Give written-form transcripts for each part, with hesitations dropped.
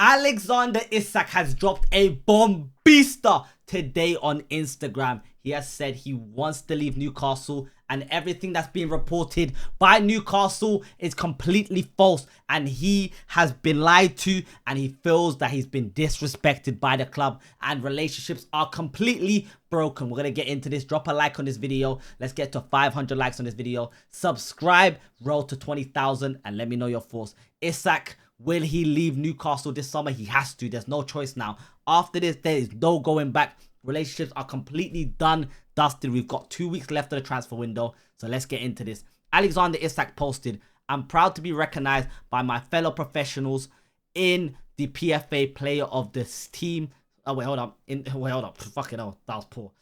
Alexander Isak has dropped a bombista today on Instagram. He has said he wants to leave Newcastle, and everything that's being reported by Newcastle is completely false, and he has been lied to, and he feels that he's been disrespected by the club, and relationships are completely broken. We're gonna get into this. Drop a like on this video. Let's get to 500 likes on this video. Subscribe, roll to 20,000, and let me know your thoughts. Isak, will he leave Newcastle this summer? He has to. There's no choice now. After this, there is no going back. Relationships are completely done, dusted. We've got 2 weeks left of the transfer window. So let's get into this. Alexander Isak posted, "I'm proud to be recognized by my fellow professionals in the PFA player of this team." Oh, wait, hold up. Hold up. Fucking hell, that was poor.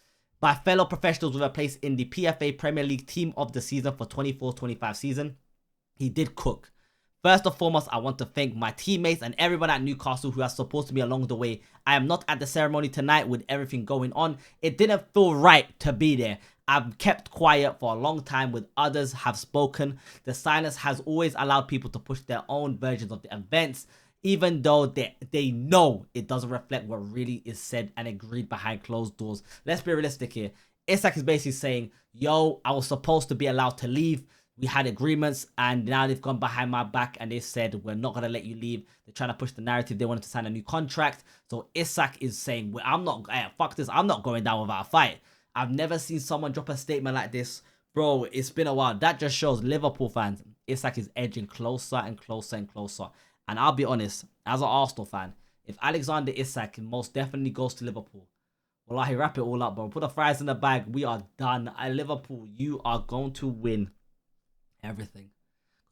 By fellow professionals with a place in the PFA Premier League team of the season for 24-25 season. He did cook. First and foremost, I want to thank my teammates and everyone at Newcastle who has supported me along the way. I am not at the ceremony tonight with everything going on. It didn't feel right to be there. I've kept quiet for a long time with others have spoken. The silence has always allowed people to push their own versions of the events, even though they know it doesn't reflect what really is said and agreed behind closed doors. Let's be realistic here. Isak is basically saying, yo, I was supposed to be allowed to leave. We had agreements, and now they've gone behind my back and they said, we're not going to let you leave. They're trying to push the narrative. They wanted to sign a new contract. So Isak is saying, well, I'm not, fuck this. I'm not going down without a fight. I've never seen someone drop a statement like this. Bro, it's been a while. That just shows Liverpool fans, Isak is edging closer and closer and closer. And I'll be honest, as an Arsenal fan, if Alexander Isak most definitely goes to Liverpool, well, I wrap it all up, bro. Put the fries in the bag. We are done. At Liverpool, you are going to win everything.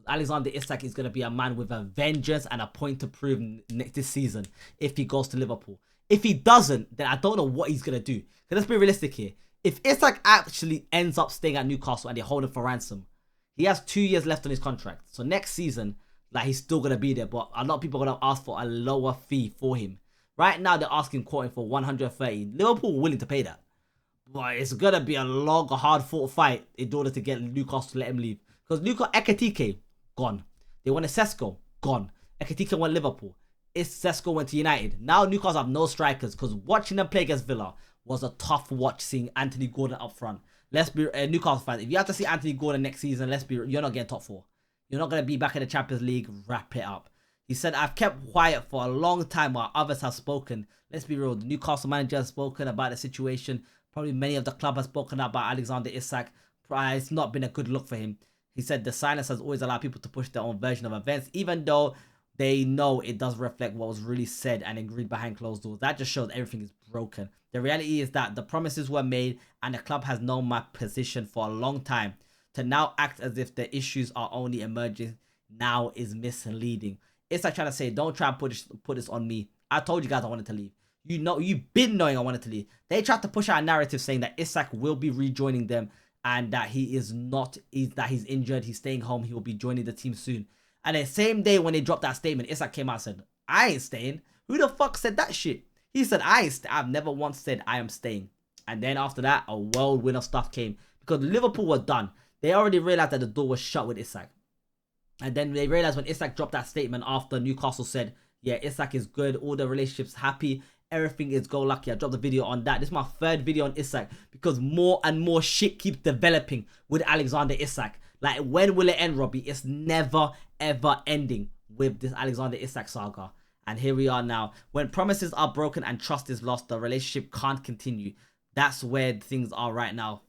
Alexander Isak is going to be a man with a vengeance and a point to prove this season if he goes to Liverpool. If he doesn't, then I don't know what he's going to do. Because let's be realistic here. If Isak actually ends up staying at Newcastle and they hold him for ransom, he has 2 years left on his contract. So next season, like, he's still going to be there. But a lot of people are going to ask for a lower fee for him. Right now, they're asking quoting for 130. Liverpool are willing to pay that. But it's going to be a long, hard-fought fight in order to get Newcastle to let him leave. Because Ekitike, gone. They wanted Sesko, gone. Ekitike went Liverpool. Sesko went to United. Now Newcastle have no strikers, because watching them play against Villa was a tough watch, seeing Anthony Gordon up front. Let's be Newcastle fans. If you have to see Anthony Gordon next season, you're not getting top 4. You're not going to be back in the Champions League. Wrap it up. He said, I've kept quiet for a long time while others have spoken. Let's be real. The Newcastle manager has spoken about the situation. Probably many of the club have spoken about Alexander Isak. It's not been a good look for him. He said the silence has always allowed people to push their own version of events, even though they know it does reflect what was really said and agreed behind closed doors. That just shows everything is broken. The reality is that the promises were made and the club has known my position for a long time. To now act as if the issues are only emerging now is misleading. It's like trying to say, don't try and put this on me. I told you guys I wanted to leave. You know, you've been knowing I wanted to leave. They tried to push out a narrative saying that Isak will be rejoining them, and that he is not, that he's injured, he's staying home, he will be joining the team soon. And the same day when they dropped that statement, Isak came out and said, I ain't staying. Who the fuck said that shit? He said, I've never once said I am staying. And then after that, a whirlwind of stuff came. Because Liverpool were done. They already realized that the door was shut with Isak. And then they realized when Isak dropped that statement after Newcastle said, yeah, Isak is good, all the relationships happy, everything is go lucky. I dropped a video on that. This is my 3rd video on Isak because more and more shit keeps developing with Alexander Isak. Like, when will it end, Robbie? It's never, ever ending with this Alexander Isak saga. And here we are now. When promises are broken and trust is lost, the relationship can't continue. That's where things are right now.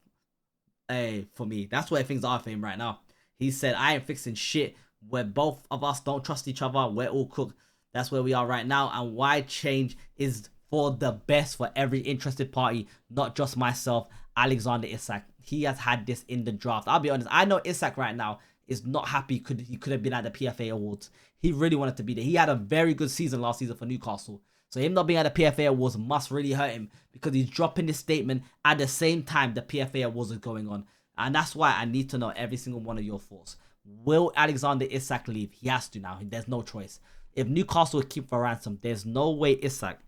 For me. That's where things are for him right now. He said, I ain't fixing shit. Where both of us don't trust each other, we're all cooked. That's where we are right now, and why change is for the best for every interested party, not just myself, Alexander Isak. He has had this in the draft. I'll be honest, I know Isak right now is not happy. He could have been at the PFA Awards. He really wanted to be there. He had a very good season last season for Newcastle. So him not being at the PFA Awards must really hurt him, because he's dropping this statement at the same time the PFA Awards is going on. And that's why I need to know every single one of your thoughts. Will Alexander Isak leave? He has to now. There's no choice. If Newcastle keep for ransom, there's no way Isak,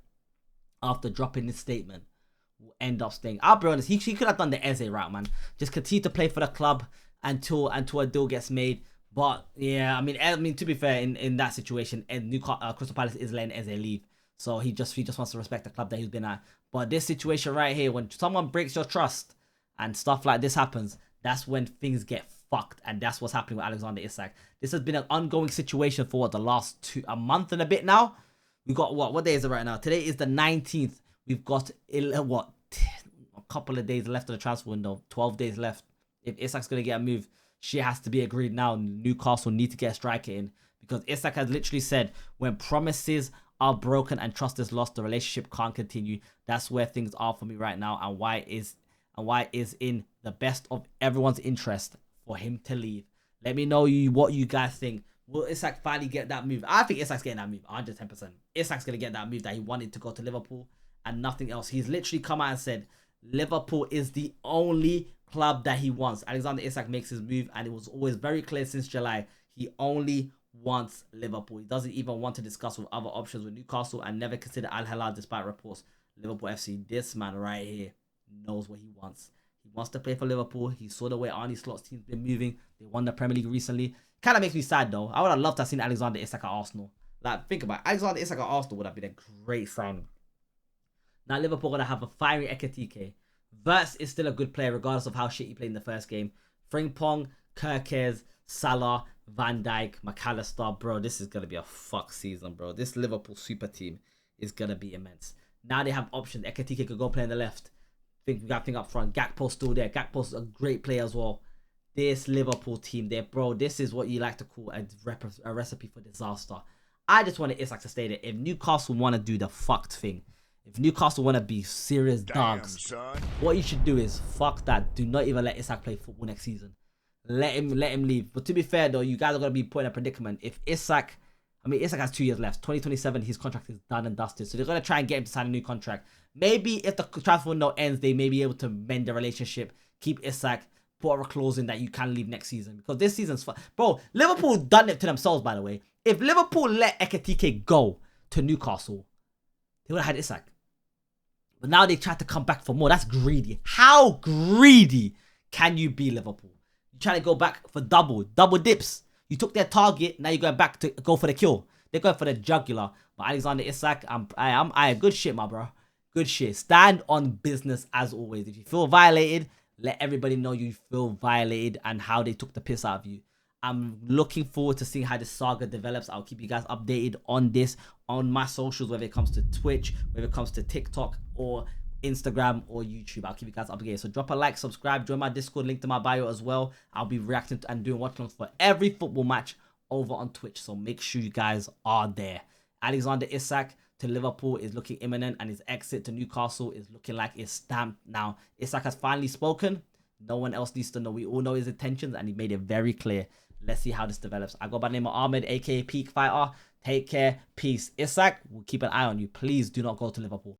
after dropping this statement, will end up staying. I'll be honest, he could have done the Eze route, man. Just continue to play for the club until a deal gets made. But yeah, I mean, to be fair, in that situation, and Crystal Palace is letting Eze leave, so he just wants to respect the club that he's been at. But this situation right here, when someone breaks your trust and stuff like this happens, that's when things get fucked, and that's what's happening with Alexander Isak. This has been an ongoing situation for the last a month and a bit now. We got what day is it right now? Today is the 19th. We've got a couple of days left of the transfer window, 12 days left. If Isak's gonna get a move, shit has to be agreed now. Newcastle need to get a striker in, because Isak has literally said when promises are broken and trust is lost, the relationship can't continue. That's where things are for me right now, and why it is in the best of everyone's interest for him to leave. Let me know what you guys think. Will Isak finally get that move? I think Isak's getting that move, 110%. Isak's gonna get that move that he wanted to go to Liverpool and nothing else. He's literally come out and said Liverpool is the only club that he wants. Alexander Isak makes his move, and it was always very clear since July. He only wants Liverpool. He doesn't even want to discuss with other options with Newcastle, and never consider Al Hilal despite reports. Liverpool FC, this man right here knows what he wants. He wants to play for Liverpool. He saw the way Arne Slot's team's been moving. They won the Premier League recently. Kind of makes me sad though. I would have loved to have seen Alexander Isak at Arsenal. Like, think about it. Alexander Isak at Arsenal would have been a great signing. Now Liverpool gonna have a fiery Ekitike. Verts is still a good player regardless of how shit he played in the first game. Frimpong, Kirkes, Salah, Van Dijk, McAllister. Bro, this is gonna be a fuck season, bro. This Liverpool super team is gonna be immense. Now they have options. Ekitike could go play on the left. We got thing up front. Gakpo's still there. Gakpo's a great player as well. This Liverpool team there, bro, this is what you like to call a recipe for disaster. I just wanted Isak to stay there. If Newcastle want to do the fucked thing, if Newcastle want to be serious dogs, what you should do is fuck that. Do not even let Isak play football next season. Let him leave. But to be fair though, you guys are gonna be put in a predicament. If Isak has 2 years left. 2027, his contract is done and dusted. So they're gonna try and get him to sign a new contract. Maybe if the transfer window ends, they may be able to mend the relationship, keep Isak, put a clause in that you can leave next season, because this season's fun. Bro, Liverpool done it to themselves, by the way. If Liverpool let Ekitike go to Newcastle, they would have had Isak. But now they tried to come back for more. That's greedy. How greedy can you be, Liverpool? You trying to go back for double dips. You took their target, now you're going back to go for the kill. They're going for the jugular. But Alexander Isak, I good shit, my bro. Good shit. Stand on business as always. If you feel violated, let everybody know you feel violated and how they took the piss out of you. I'm looking forward to seeing how this saga develops. I'll keep you guys updated on this on my socials, whether it comes to Twitch, whether it comes to TikTok or Instagram or YouTube. I'll keep you guys updated. So drop a like, subscribe, join my Discord, link to my bio as well. I'll be reacting to and doing watch-alongs for every football match over on Twitch. So make sure you guys are there. Alexander Isak to Liverpool is looking imminent, and his exit to Newcastle is looking like it's stamped now. Isak has finally spoken. No one else needs to know. We all know his intentions, and he made it very clear. Let's see how this develops. I go by the name of Ahmed, aka Peakfighter. Take care. Peace. Isak, we'll keep an eye on you. Please do not go to Liverpool.